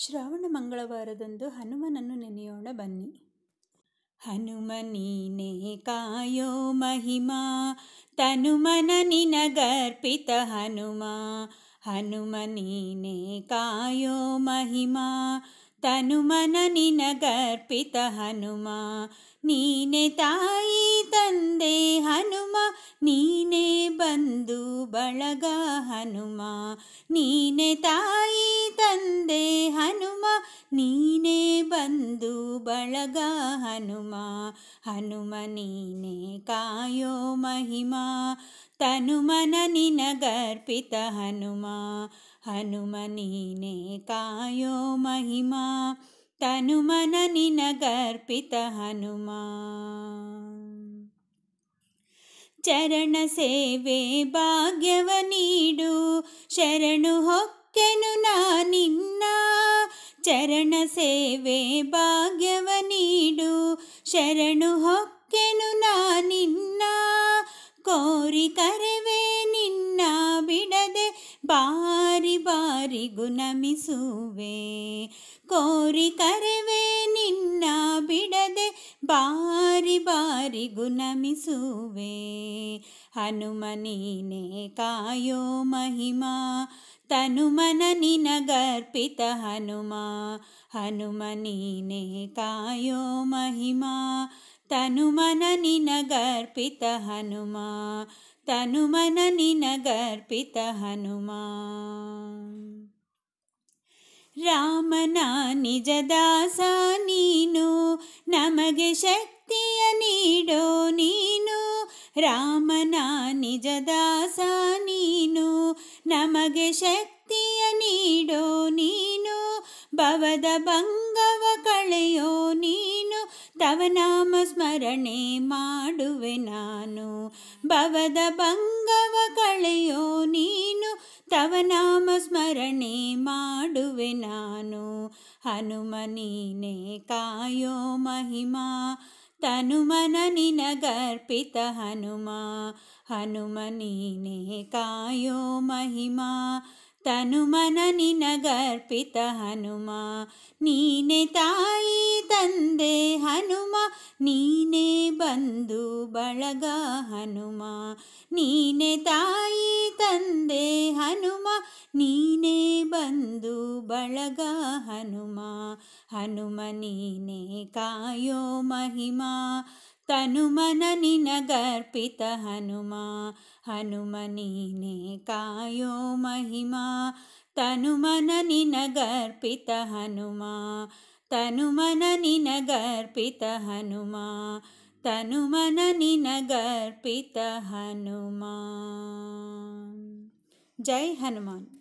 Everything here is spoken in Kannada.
ಶ್ರಾವಣ ಮಂಗಳವಾರದಂದು ಹನುಮನನ್ನು ನೆನೆಯೋಣ ಬನ್ನಿ. ಹನುಮ ನೀನೇ ಕಾಯೋ ಮಹಿಮಾ, ತನುಮನ ನಿನಗರ್ಪಿತ ಹನುಮ. ಹನುಮ ನೀನೇ ಕಾಯೋ ಮಹಿಮಾ, ತನುಮನ ನಿನಗರ್ಪಿತ ಹನುಮ. ನೀನೆ ತಾಯಿ ತಂದೆ ಹನುಮ, ನೀನೇ ಬಂಧು ಬಳಗ ಹನುಮ. ನೀನೆ ತಾಯಿ ತಂದೆ ಹನುಮ, ನೀನೇ ಬಂಧು ಬಳಗ ಹನುಮ. ಹನುಮ ನೀನೇ ಕಾಯೋ ಮಹಿಮಾ, ತನುಮನ ನಿನಗರ್ಪಿತ ಹನುಮ. ಹನುಮ ನೀನೇ ಕಾಯೋ ಮಹಿಮಾ, ತನುಮನ ನಿನಗರ್ಪಿತ ಹನುಮ. ಚರಣ ಸೇವೆ ಭಾಗ್ಯವ ನೀಡು, ಶರಣು ಹೊಕ್ಕೆನು ನಾನಿನ್ನ. ಚರಣ ಸೇವೆ ಭಾಗ್ಯವ ನೀಡು, ಶರಣು ಹೊಕ್ಕೆನು ನಾನಿನ್ನ. ಕೋರಿ ಕರೆವೆ ನಿನ್ನ ಬಿಡದೆ, ಬಾರಿ ಬಾರಿಗೂ ನಮಿಸುವೆ. ಕೋರಿ ಕರೆವೆ ನಿನ್ನ ಬಿಡದೆ, ಬಾರಿ ಬಾರಿಗೂ ನಮಿಸುವೆ. ಹನುಮ ನೀನೇ ಕಾಯೋ ಮಹಿಮಾ, ತನುಮನ ನಿನಗರ್ಪಿತ ಹನುಮ. ಹನುಮ ನೀನೇ ಕಾಯೋ ಮಹಿಮಾ, ತನುಮನ ನಿನಗರ್ಪಿತ ಹನುಮ. ತನುಮನ ನಿನಗರ್ಪಿತ ಹನುಮ. ರಾಮನ ನಿಜ ದಾಸ ನೀನು, ನಮಗೆ ಶಕ್ತಿಯ ನೀಡೋ ನೀನು. ರಾಮನ ನಿಜ ದಾಸ ನೀನು, ನಮಗೆ ಶಕ್ತಿಯ ನೀಡೋ ನೀನು. ಭವದ ಭಂಗವ ಕಳೆಯೋ ನೀನು, ತವ ನಾಮ ಸ್ಮರಣೆ ಮಾಡುವೆ ನಾನು. ಭವದ ಭಂಗವ ಕಳೆಯೋ ನೀನು, ತವ ನಾಮ ಸ್ಮರಣೆ ಮಾಡುವೆ ನಾನು. ಹನುಮ ನೀನೇ ಕಾಯೋ ಮಹಿಮಾ, ತನುಮನ ನಿನಗರ್ಪಿತ ಹನುಮ. ಹನುಮ ನೀನೇ ಕಾಯೋ ಮಹಿಮಾ, ತನುಮನ ನಿನಗರ್ಪಿತ ಹನುಮ. ನೀನೆ ತಾಯಿ ತಂದೆ ಹನುಮ, ನೀನೇ ಬಂಧು ಬಳಗ ಹನುಮ. ನೀನೆ ತಾಯಿ ತಂದೆ ಹನುಮ, ನೀನೇ ಬಂಧು ಬಳಗ ಹನುಮ. ಹನುಮ ನೀನೇ ಕಾಯೋ ಮಹಿಮಾ, ತನುಮನ ನಿನಗರ್ಪಿತ ಹನುಮ. ಹನುಮ ನೀನೇ ಕಾಯೋ ಮಹಿಮಾ, ತನುಮನ ನಿನಗರ್ಪಿತ ಹನುಮ. ತನುಮನ ನಿನಗರ್ಪಿತ ಹನುಮ. ತನುಮನ ನಿನಗರ್ಪಿತ ಹನುಮ. ಜೈ ಹನುಮಾನ್.